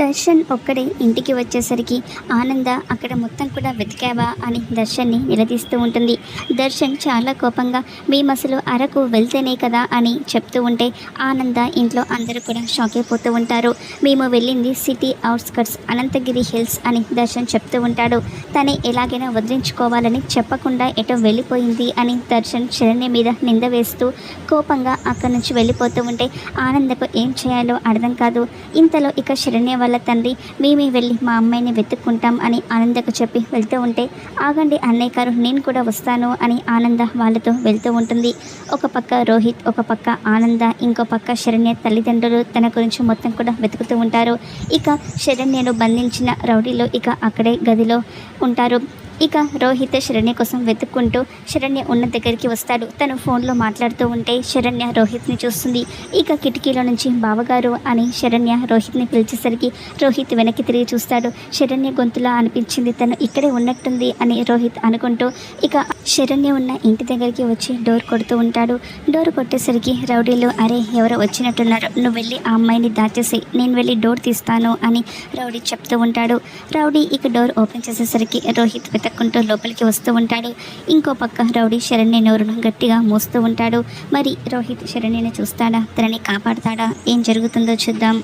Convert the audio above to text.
దర్శన్ ఒక్కడే ఇంటికి వచ్చేసరికి ఆనంద అక్కడ మొత్తం కూడా వెతికావా అని దర్శన్ని నిలదీస్తూ ఉంటుంది. దర్శన్ చాలా కోపంగా మేము అసలు అరకు వెళ్తేనే కదా అని చెప్తూ ఉంటే ఆనంద ఇంట్లో అందరూ కూడా షాక్ అయిపోతూ ఉంటారు. మేము వెళ్ళింది సిటీ అవుట్స్కట్స్ అనంతగిరి హిల్స్ అని దర్శన్ చెప్తూ ఉంటాడు. తనే ఎలాగైనా వదిలించుకోవాలని చెప్పకుండా ఎటో వెళ్ళిపోయింది అని దర్శన్ శరణ్య మీద నింద వేస్తూ కోపంగా అక్కడి నుంచి వెళ్ళిపోతూ ఉంటే ఆనందకు ఏం చేయాలో అర్థం కాదు. ఇంతలో ఇక శరణ్య వాళ్ళ తండ్రి మేమే వెళ్ళి మా అమ్మాయిని వెతుక్కుంటాం అని ఆనందకు చెప్పి వెళ్తూ ఉంటే ఆగండి అన్నయ్య గారు నేను కూడా వస్తాను అని ఆనంద వాళ్ళతో వెళ్తూ ఉంటుంది. ఒక పక్క రోహిత్, ఒక పక్క ఆనంద, ఇంకో పక్క శరణ్య తల్లిదండ్రులు తన గురించి మొత్తం కూడా వెతుకుతూ ఉంటారు. ఇక శరణ్యను బంధించిన రౌడీలు ఇక అక్కడే గదిలో ఉంటారు. ఇక రోహిత్ శరణ్య కోసం వెతుక్కుంటూ శరణ్య ఉన్న దగ్గరికి వస్తాడు. తను ఫోన్లో మాట్లాడుతూ ఉంటే శరణ్య రోహిత్ని చూస్తుంది. ఇక కిటికీలో నుంచి బావగారు అని శరణ్య రోహిత్ని పిలిచేసరికి రోహిత్ వెనక్కి తిరిగి చూస్తాడు. శరణ్య గొంతులా అనిపించింది, తను ఇక్కడే ఉన్నట్టుంది అని రోహిత్ అనుకుంటూ ఇక శరణ్య ఉన్న ఇంటి దగ్గరికి వచ్చి డోర్ కొడుతూ ఉంటాడు. డోర్ కొట్టేసరికి రౌడీలు అరే ఎవరో వచ్చినట్టున్నారు, నువ్వు వెళ్ళి ఆ అమ్మాయిని దాచేసి నేను వెళ్ళి డోర్ తీస్తాను అని రౌడీ చెప్తూ ఉంటాడు. రౌడీ ఇక డోర్ ఓపెన్ చేసేసరికి రోహిత్ వెతక్కుంటూ లోపలికి వస్తూ ఉంటాడు. ఇంకో పక్క రౌడీ శరణ్య నోరును గట్టిగా మూస్తూ ఉంటాడు. మరి రోహిత్ శరణ్యని చూస్తాడా, తనని కాపాడుతాడా, ఏం జరుగుతుందో చూద్దాం.